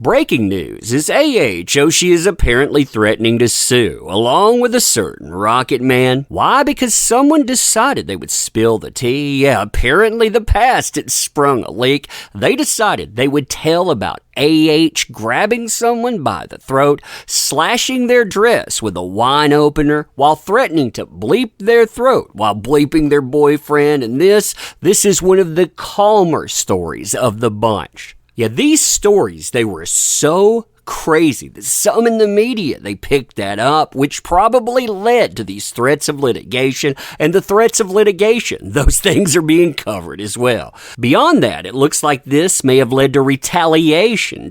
Breaking news is She is apparently threatening to sue, along with a certain Rocket Man. Why? Because someone decided they would spill the tea. Yeah, apparently the past had sprung a leak. They decided they would tell about grabbing someone by the throat, slashing their dress with a wine opener, while threatening to bleep their throat while bleeping their boyfriend. And this is one of the calmer stories of the bunch. Yeah, these stories, they were so crazy that some in the media, they picked that up, which probably led to these threats of litigation. And the threats of litigation, those things are being covered as well. Beyond that, it looks like this may have led to retaliation in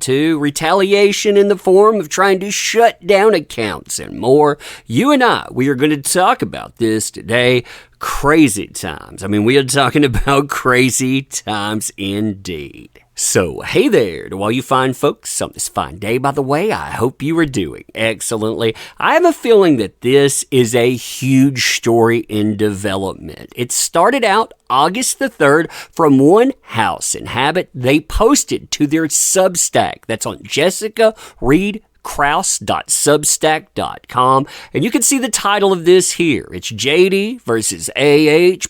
the form of trying to shut down accounts and more. You and I, we are going to talk about this today. Crazy times. We are talking about crazy times indeed. So, hey there to all you fine folks on this fine day. By the way, I hope you are doing excellently. I have a feeling that this is a huge story in development. It started out August the 3rd from one house in Habit. They posted to their Substack. That's on Jessica Reed Kraus.substack.com, and you can see the title of this here. It's JD versus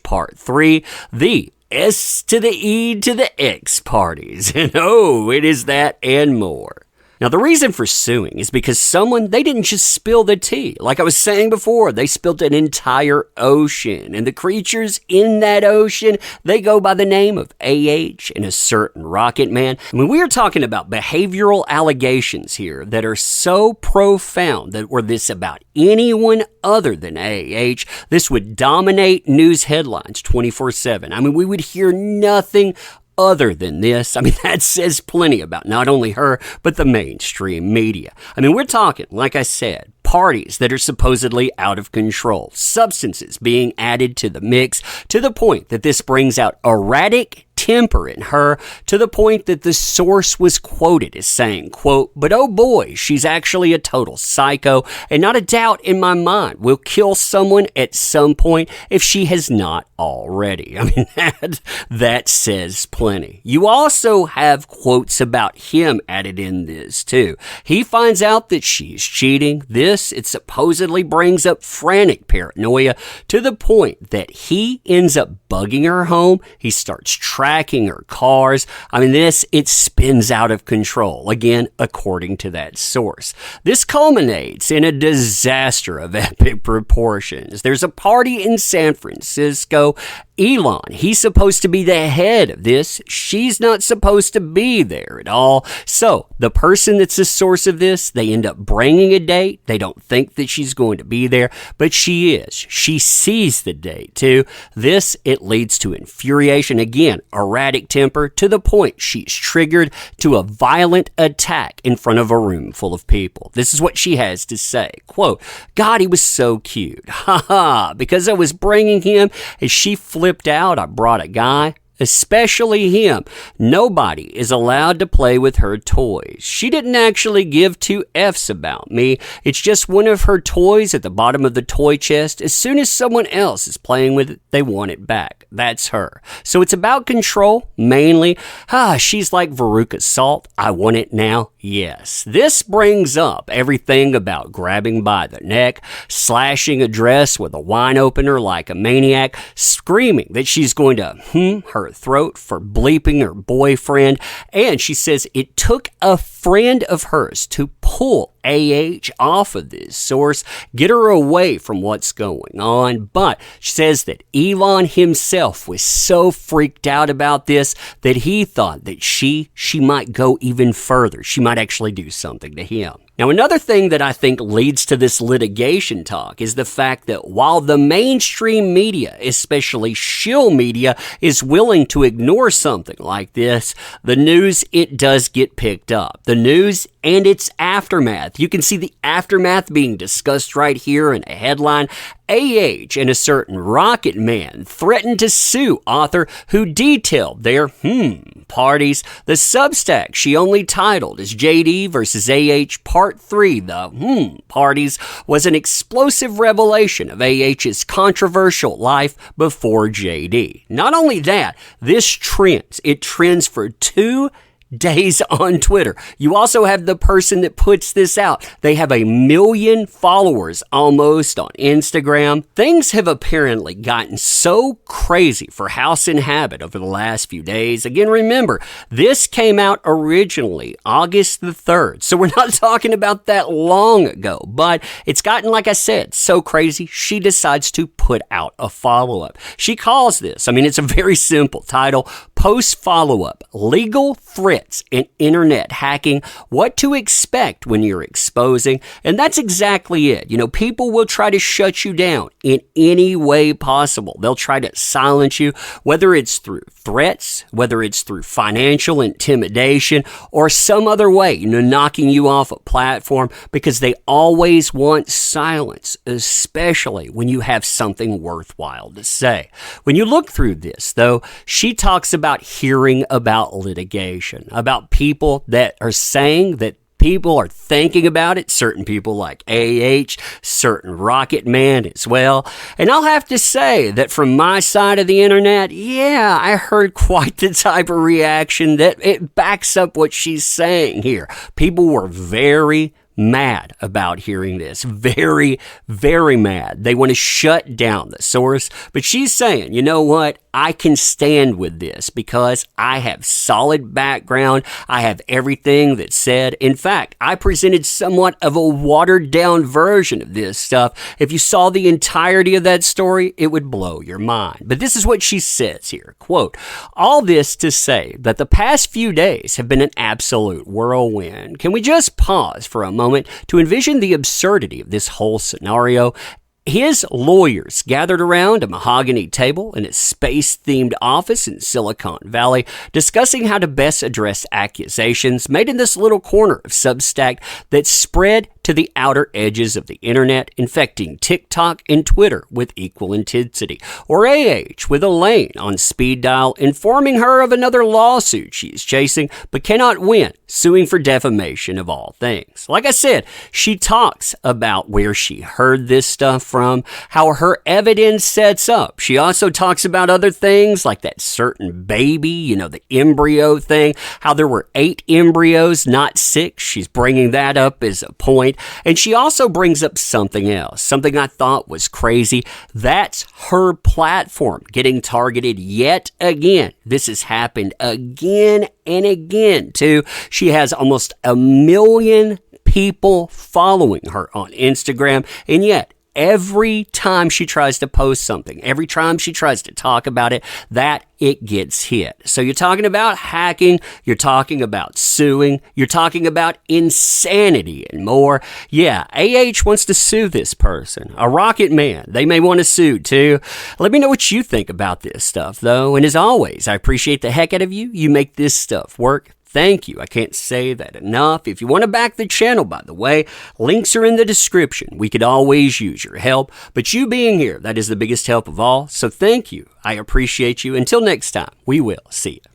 Part 3, the S to the E to the X parties. And it is that and more. Now, the reason for suing is because they didn't just spill the tea. Like I was saying before, they spilled an entire ocean. And the creatures in that ocean, they go by the name of and a certain Rocket Man. We are talking about behavioral allegations here that are so profound that were this about anyone other than this would dominate news headlines 24/7. We would hear nothing other than this. That says plenty about not only her, but the mainstream media. We're talking, like I said, parties that are supposedly out of control, substances being added to the mix to the point that this brings out erratic temper in her, to the point that the source was quoted as saying, quote, "But oh boy, she's actually a total psycho, and not a doubt in my mind will kill someone at some point if she has not already." That says plenty. You also have quotes about him added in this too. He finds out that she's cheating. It supposedly brings up frantic paranoia to the point that he ends up bugging her home. He starts tracking her cars. It spins out of control, again, according to that source. This culminates in a disaster of epic proportions. There's a party in San Francisco. Elon, he's supposed to be the head of this. She's not supposed to be there at all. So the person that's the source of this, they end up bringing a date. They don't think that she's going to be there, but she is. She sees the date too. It leads to infuriation. Again, erratic temper to the point she's triggered to a violent attack in front of a room full of people. This is what she has to say. Quote, "God, he was so cute. Ha, because I was bringing him as she flipped out, I brought a guy. Especially him. Nobody is allowed to play with her toys. She didn't actually give two F's about me. It's just one of her toys at the bottom of the toy chest. As soon as someone else is playing with it, they want it back. That's her. So it's about control, mainly. She's like Veruca Salt. I want it now. Yes." This brings up everything about grabbing by the neck, slashing a dress with a wine opener like a maniac, screaming that she's going to her throat for bleeping her boyfriend. And she says it took a friend of hers to pull off of this source, get her away from what's going on. But she says that Elon himself was so freaked out about this that he thought that she might go even further. She might actually do something to him. Now, another thing that I think leads to this litigation talk is the fact that while the mainstream media, especially shill media, is willing to ignore something like this, the news, it does get picked up. The news and its aftermath. You can see the aftermath being discussed right here in a headline. And a certain Rocket Man threatened to sue author who detailed their parties. The Substack she only titled as JD versus Part 3, the parties, was an explosive revelation of AH's controversial life before JD. Not only that, this trends. It trends for 2 days on Twitter. You also have the person that puts this out. They have 1 million followers almost on Instagram. Things have apparently gotten so crazy for House and Habit over the last few days. Again, remember, this came out originally August the 3rd, so we're not talking about that long ago, but it's gotten, like I said, so crazy, she decides to put out a follow-up. She calls this, it's a very simple title, Post Follow-Up, Legal Threats and Internet Hacking, What to Expect When You're Exposing, and that's exactly it. People will try to shut you down in any way possible. They'll try to silence you, whether it's through threats, whether it's through financial intimidation, or some other way, knocking you off a platform, because they always want silence, especially when you have something worthwhile to say. When you look through this, though, she talks about hearing about litigation, about people that are saying that people are thinking about it, certain people like AH, certain Rocket Man as well. And I'll have to say that from my side of the internet, yeah, I heard quite the type of reaction that it backs up what she's saying here. People were very mad about hearing this. Very, very mad. They want to shut down the source. But she's saying, you know what? I can stand with this because I have solid background. I have everything that's said. In fact, I presented somewhat of a watered down version of this stuff. If you saw the entirety of that story, it would blow your mind. But this is what she says here. Quote, all this to say that the past few days have been an absolute whirlwind. Can we just pause for a moment to envision the absurdity of this whole scenario? His lawyers gathered around a mahogany table in a space-themed office in Silicon Valley, discussing how to best address accusations made in this little corner of Substack that spread to the outer edges of the internet, infecting TikTok and Twitter with equal intensity. Or AH with Elaine on speed dial, informing her of another lawsuit she's chasing but cannot win, suing for defamation of all things. Like I said, she talks about where she heard this stuff from, how her evidence sets up. She also talks about other things like that certain baby, the embryo thing, how there were 8 embryos, not 6. She's bringing that up as a point. And she also brings up something else, something I thought was crazy. That's her platform getting targeted yet again. This has happened again and again, too. She has almost 1 million people following her on Instagram, and yet every time she tries to post something, every time she tries to talk about it, that it gets hit. So you're talking about hacking, you're talking about suing, you're talking about insanity and more. Yeah, AH wants to sue this person. A Rocket Man, they may want to sue too. Let me know what you think about this stuff though. And as always, I appreciate the heck out of you. You make this stuff work. Thank you. I can't say that enough. If you want to back the channel, by the way, links are in the description. We could always use your help, but you being here, that is the biggest help of all. So thank you. I appreciate you. Until next time, we will see you.